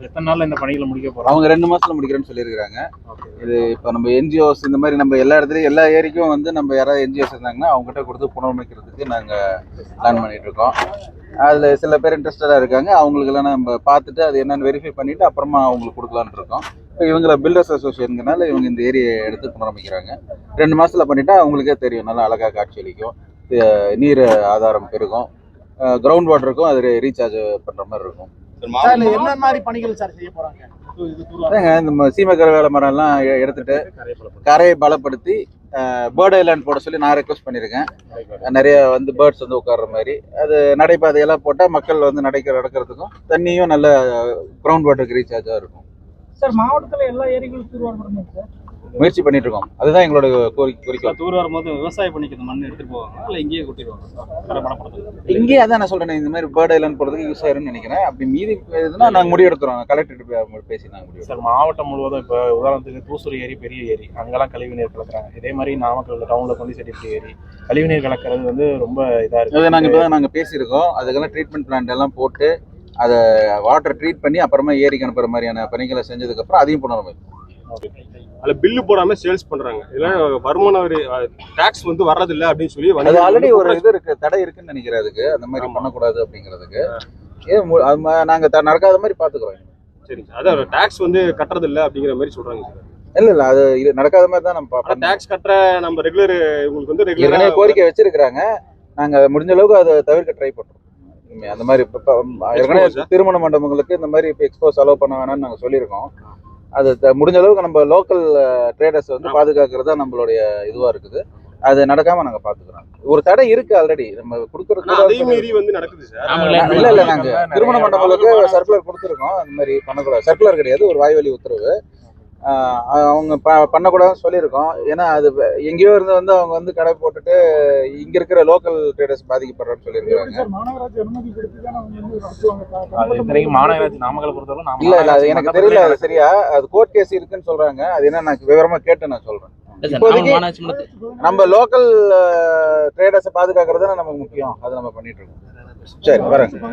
எத்தனை நாள்ல இந்த பணிகளை முடிக்க போறோம்? அவங்க 2 மாசத்துல முடிக்கிறேன்னு சொல்லியிருக்காங்க. இது இப்போ நம்ம என்ஜிஓஸ் இந்த மாதிரி நம்ம எல்லா இடத்துலையும் எல்லா ஏரிக்கும் வந்து நம்ம யாராவது என்ஜிஓஸ் இருந்தாங்கன்னா அவங்ககிட்ட கொடுத்து புனரமைக்கிறதுக்கு நாங்கள் பிளான் பண்ணிட்டு இருக்கோம். அதில் சில பேர் இன்ட்ரெஸ்டடாக இருக்காங்க. அவங்களுக்கெல்லாம் நம்ம பார்த்துட்டு அது என்னென்னு வெரிஃபை பண்ணிவிட்டு அப்புறமா அவங்களுக்கு கொடுக்கலான்னு இருக்கோம். இப்போ இவங்களை பில்டர்ஸ் அசோசியேஷனுங்கனால இவங்க இந்த ஏரியை எடுத்து புனரமைக்கிறாங்க. 2 மாசத்துல பண்ணிட்டா அவங்களுக்கே தெரியும், நல்லா அழகாக காட்சியளிக்கும், நீர் ஆதாரம் பெருகும், கிரவுண்ட் வாட்டருக்கும் அது ரீசார்ஜ் பண்ணுற மாதிரி இருக்கும். என்ன மாதிரி பணிகள் சார் செய்ய போறாங்க? இந்த சீமக்கரை வேலை மரம் எல்லாம் எடுத்துட்டு கரையை பலப்படுத்தி பேர்ட் ஐலாண்ட் போட சொல்லி நான் ரெக்வஸ்ட் பண்ணியிருக்கேன். நிறைய வந்து பேர்ட்ஸ் வந்து உட்கார்ற மாதிரி அது நடைபாதையெல்லாம் போட்டால் மக்கள் வந்து நடக்கிறதுக்கும் தண்ணியும் நல்ல கிரவுண்ட் வாட்டருக்கு ரீசார்ஜாக இருக்கும். சார், மாவட்டத்தில் எல்லா ஏரிகளும் தூர்வாரப்படணும் சார் முயற்சி பண்ணிட்டு இருக்கோம். அதுதான் எங்களோட கோரிக்கை. தூர் வரும்போது விவசாயம் பண்ணிக்கிற மண் எடுத்துட்டு போவாங்க, இல்லை இங்கேயே கொட்டிடுவாங்க? இங்கேயே அதான் நான் சொல்றேன், இந்த மாதிரி பேர்ட் ஐலாண்ட் போடுறதுக்கு யூஸ் ஆயிரும்னு நினைக்கிறேன். அப்படி மீதி இதுனா நாங்கள் முடிவெடுத்துறோம். கலெக்டர் பேசி நாங்கள் முடிவு. சார், மாவட்டம் முழுவதும் இப்போ உதாரணத்துக்கு தூசூர் ஏரி பெரிய ஏரி, அங்கெல்லாம் கழிவுநீர் கலக்குறாங்க. இதே மாதிரி நாமக்கல் டவுனில் கொண்டு செட்டிப்பட்டி ஏரி கழிவுநீர் கலக்கிறது வந்து ரொம்ப இதாக இருக்குது. நாங்கள் இப்போ தான் நாங்கள் பேசியிருக்கோம். அதுக்கெல்லாம் ட்ரீட்மெண்ட் பிளான்ட் எல்லாம் போட்டு அதை வாட்டர் ட்ரீட் பண்ணி அப்புறமா ஏரிக்கு அனுப்புற மாதிரியான பணிகளை செஞ்சதுக்கப்புறம் அதையும் புனரமைப்போம். அதில் பில்லு போடாம சேல்ஸ் பண்றாங்க. இதெல்லாம் வருமான வரி டாக்ஸ் வந்து வர்றதில்லை அப்படின்னு சொல்லி அது ஆல்ரெடி ஒரு இது இருக்கு, தடை இருக்குன்னு நினைக்கிறேன். அதுக்கு அந்த மாதிரி பண்ணக்கூடாது அப்படிங்கிறதுக்கு நாங்கள் நடக்காத மாதிரி பார்த்துக்கிறோம். சரி, அதான் டாக்ஸ் வந்து கட்டுறது இல்லை அப்படிங்கிற மாதிரி சொல்றாங்க சார். இல்லை அது நடக்காத மாதிரி தான் நம்ம டாக்ஸ் கட்டுற நம்ம ரெகுலர் உங்களுக்கு வந்து ரெகுலராக கோரிக்கை வச்சிருக்கிறாங்க. நாங்கள் முடிஞ்ச அளவுக்கு அதை தவிர்க்க ட்ரை பண்ணுறோம். அந்த மாதிரி ஏற்கனவே திருமண மண்டபங்களுக்கு இந்த மாதிரி இப்போ எக்ஸ்போஸ் அலோவ் பண்ண வேணாம்னு நாங்கள் சொல்லியிருக்கோம். அது முடிஞ்ச அளவுக்கு நம்ம லோக்கல் ட்ரேடர்ஸ் வந்து பாதுகாக்கிறது தான் நம்மளுடைய இதுவாக இருக்குது. அது நடக்காம நாங்கள் பார்த்துக்கிறோம். ஒரு தடை இருக்கு ஆல்ரெடி, நம்ம கொடுக்கறது மீறி வந்து நடக்குது சார். இல்லை நாங்கள் திருமண மண்டபங்களுக்கு சர்க்குலர் கொடுத்துருக்கோம். அந்த மாதிரி பண்ணக்கூடாது. சர்க்குலர் கிடையாது, ஒரு வாய்வழி உத்தரவு. அவங்க பண்ணக்கூடாதுன்னு சொல்லியிருக்கோம். ஏன்னா அது எங்கேயோ இருந்து வந்து அவங்க வந்து கடை போட்டுட்டு இங்க இருக்கிற லோக்கல் ட்ரேடர்ஸ் பாதிக்கப்படுறான்னு சொல்லியிருக்காங்க. மாநகராட்சி நாமக்கல் பொறுத்தவரை இல்ல அது எனக்கு தெரியல. அது சரியா அது கோர்ட் கேஸ் இருக்குன்னு சொல்றாங்க. அது என்ன நான் விவரமா கேட்டு நான் சொல்றேன். இப்போதைக்கு நம்ம லோக்கல் ட்ரேடர்ஸை பாதுகாக்கிறது நமக்கு முக்கியம். அதை நம்ம பண்ணிட்டு இருக்கோம். சரி, வரேன்.